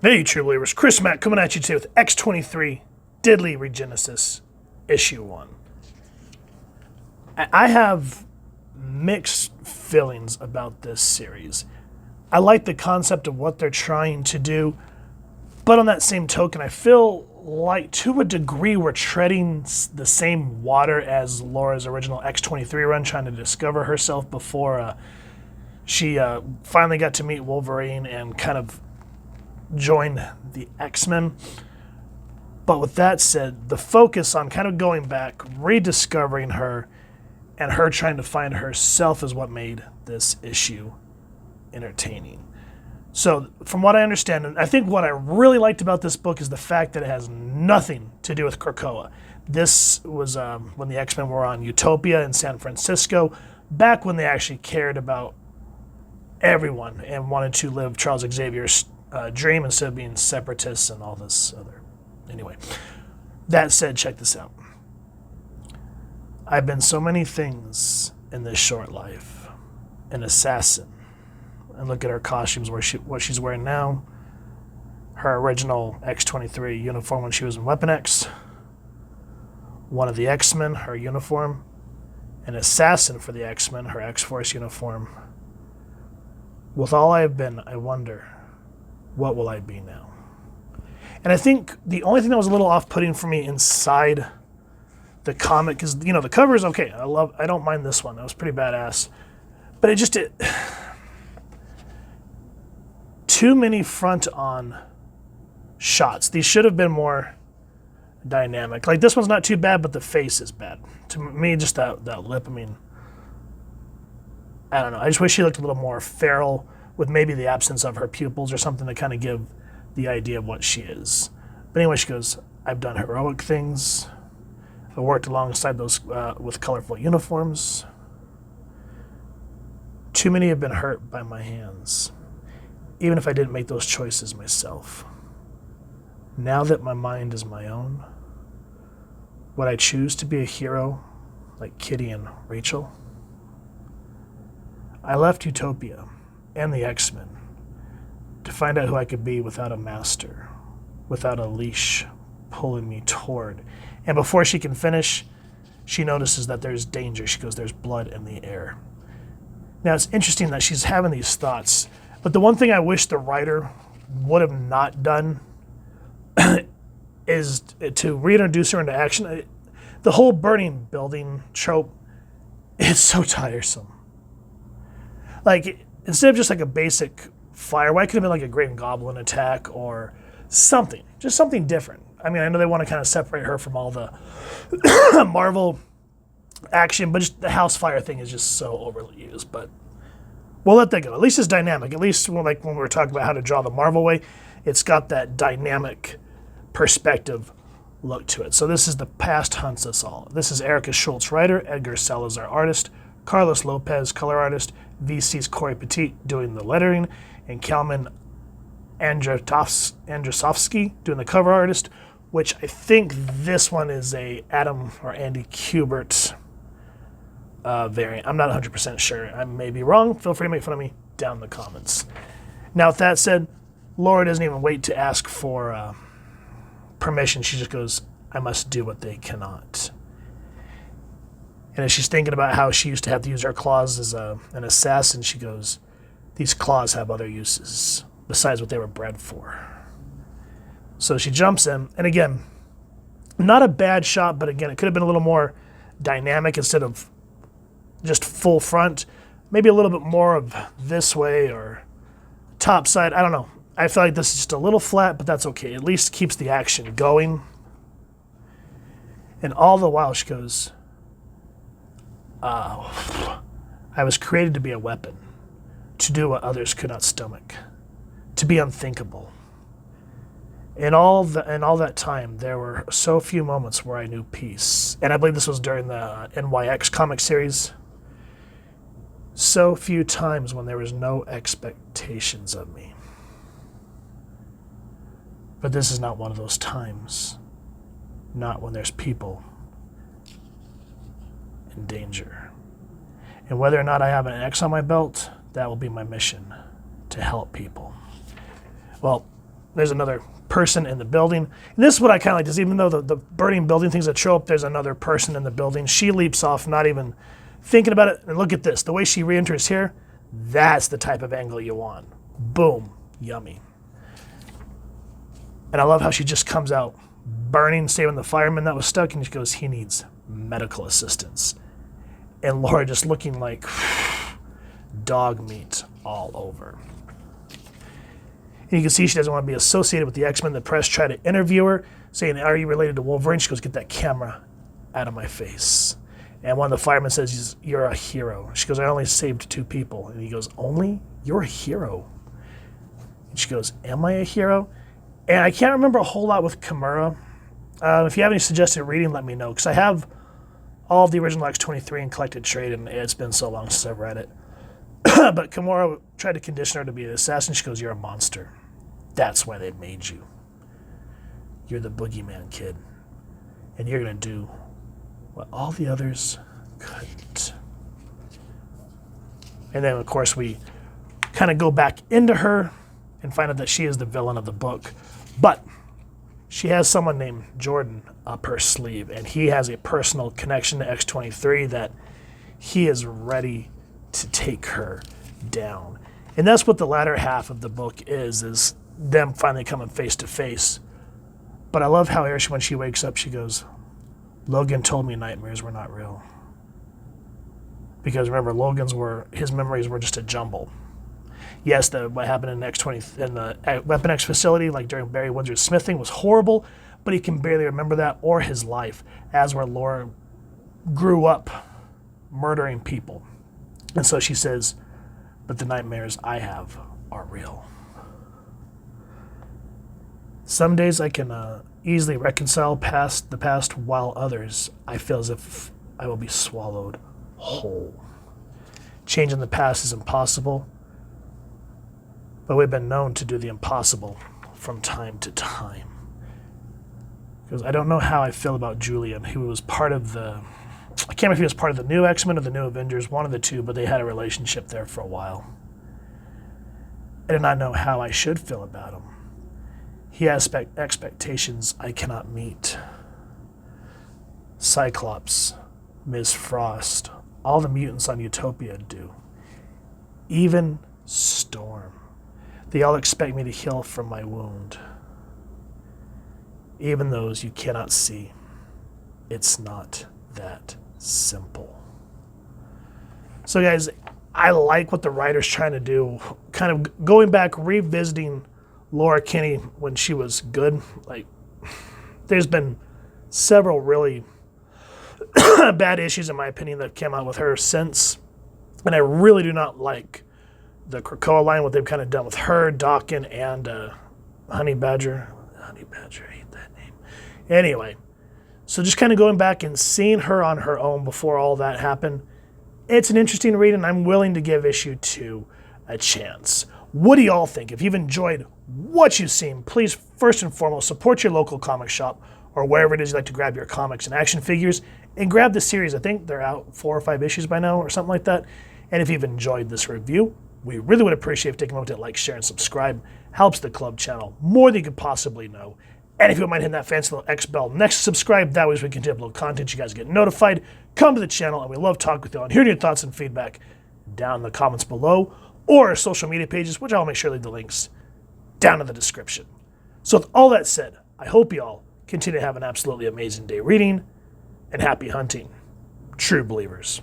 Hey, true believers, Chris Mack coming at you today with X-23 Deadly Regenesis, Issue 1. I have mixed feelings about this series. I like the concept of what they're trying to do, but on that same token, I feel like to a degree we're treading the same water as Laura's original X-23 run, trying to discover herself before she finally got to meet Wolverine and kind of joined the X-Men. But with that said, the focus on kind of going back, rediscovering her, and her trying to find herself is what made this issue entertaining. So from what I understand, and I think what I really liked about this book is the fact that it has nothing to do with Krakoa. This was when the X-Men were on Utopia in San Francisco, back when they actually cared about everyone and wanted to live Charles Xavier's dream instead of being separatists and all this other. Anyway, that said, check this out. I've been so many things in this short life. An assassin. And look at her costumes, what she's wearing now. Her original X-23 uniform when she was in Weapon X. One of the X-Men, her uniform. An assassin for the X-Men, her X-Force uniform. With all I have been, I wonder, what will I be now? And I think the only thing that was a little off-putting for me inside the comic, because, you know, the cover is okay. I don't mind this one. That was pretty badass. But it too many front-on shots. These should have been more dynamic. Like, this one's not too bad, but the face is bad. To me, just that lip, I mean, I don't know. I just wish she looked a little more feral, with maybe the absence of her pupils or something to kind of give the idea of what she is. But anyway, she goes, I've done heroic things. I worked alongside those with colorful uniforms. Too many have been hurt by my hands, even if I didn't make those choices myself. Now that my mind is my own, would I choose to be a hero like Kinney and Rachel? I left Utopia and the X-Men to find out who I could be without a master, without a leash pulling me toward. And before she can finish, she notices that there's danger. She goes, there's blood in the air. Now, it's interesting that she's having these thoughts, but the one thing I wish the writer would have not done is to reintroduce her into action. The whole burning building trope, it's so tiresome. Like, instead of just like a basic fire, why could it have been like a Green Goblin attack or something? Just something different. I mean, I know they want to kind of separate her from all the Marvel action, but just the house fire thing is just so overly used. But we'll let that go. At least it's dynamic. At least like when we were talking about how to draw the Marvel way, it's got that dynamic perspective look to it. So this is The Past Hunts Us All. This is Erica Schultz, writer, Edgar Salazar, artist, Carlos Lopez, color artist, VC's Corey Petit doing the lettering, and Kalman Andrzejowski doing the cover artist, which I think this one is a Adam or Andy Kubert variant. I'm not 100% sure. I may be wrong. Feel free to make fun of me down in the comments. Now, with that said, Laura doesn't even wait to ask for permission. She just goes, I must do what they cannot. And as she's thinking about how she used to have to use her claws as an assassin, she goes, these claws have other uses besides what they were bred for. So she jumps in, and again, not a bad shot, but again, it could have been a little more dynamic instead of just full front. Maybe a little bit more of this way or top side. I don't know. I feel like this is just a little flat, but that's okay. At least keeps the action going. And all the while she goes, I was created to be a weapon, to do what others could not stomach, to be unthinkable. In all that time, there were so few moments where I knew peace. And I believe this was during the NYX comic series. So few times when there was no expectations of me. But this is not one of those times. Not when there's people in danger. And whether or not I have an X on my belt, that will be my mission, to help people. Well, there's another person in the building. And this is what I kind of like, is even though the burning building things that show up, there's another person in the building. She leaps off, not even thinking about it. And look at this, the way she re-enters here, that's the type of angle you want. Boom, yummy. And I love how she just comes out burning, saving the fireman that was stuck, and she goes, he needs medical assistance. And Laura just looking like dog meat all over. And you can see she doesn't want to be associated with the X-Men. The press try to interview her, saying, are you related to Wolverine? She goes, get that camera out of my face. And one of the firemen says, you're a hero. She goes, I only saved 2 people. And he goes, only? You're a hero. And she goes, am I a hero? And I can't remember a whole lot with Kimura. If you have any suggested reading, let me know, because I have all of the original X-23 in collected trade, and it's been so long since I've read it. But Kimura tried to condition her to be an assassin. She goes, you're a monster. That's why they made you. You're the boogeyman kid. And you're going to do what all the others couldn't. And then, of course, we kind of go back into her and find out that she is the villain of the book. But she has someone named Jordan up her sleeve, and he has a personal connection to X-23 that he is ready to take her down. And that's what the latter half of the book is them finally coming face to face. But I love how when she wakes up, she goes, Logan told me nightmares were not real. Because remember, his memories were just a jumble. Yes, what happened in in the Weapon X facility, like during Barry Windsor's smithing, was horrible, but he can barely remember that or his life, as where Laura grew up murdering people. And so she says, but the nightmares I have are real. Some days I can easily reconcile the past, while others I feel as if I will be swallowed whole. Changing the past is impossible, but we've been known to do the impossible from time to time. Because I don't know how I feel about Julian, who was part of I can't remember if he was part of the new X-Men or the new Avengers, one of the two, but they had a relationship there for a while. I do not know how I should feel about him. He has expectations I cannot meet. Cyclops, Ms. Frost, all the mutants on Utopia do. Even Storm. They all expect me to heal from my wound. Even those you cannot see. It's not that simple. So guys, I like what the writer's trying to do. Kind of going back, revisiting Laura Kinney when she was good. Like, there's been several really bad issues, in my opinion, that came out with her since. And I really do not like the Krakoa line, what they've kind of done with her, Dawkins, and Honey Badger. Honey Badger, I hate that name. Anyway, so just kind of going back and seeing her on her own before all that happened, it's an interesting read, and I'm willing to give issue 2 a chance. What do y'all think? If you've enjoyed what you've seen, please first and foremost support your local comic shop or wherever it is you like to grab your comics and action figures, and grab the series. I think they're out 4 or 5 issues by now or something like that. And if you've enjoyed this review, we really would appreciate if you take a moment to like, share, and subscribe. Helps the club channel more than you could possibly know. And if you don't mind hitting that fancy little X bell next to subscribe, that way as we continue to upload content, you guys get notified. Come to the channel, and we love talking with you and hearing your thoughts and feedback down in the comments below, or our social media pages, which I'll make sure to leave the links down in the description. So with all that said, I hope you all continue to have an absolutely amazing day reading, and happy hunting, true believers.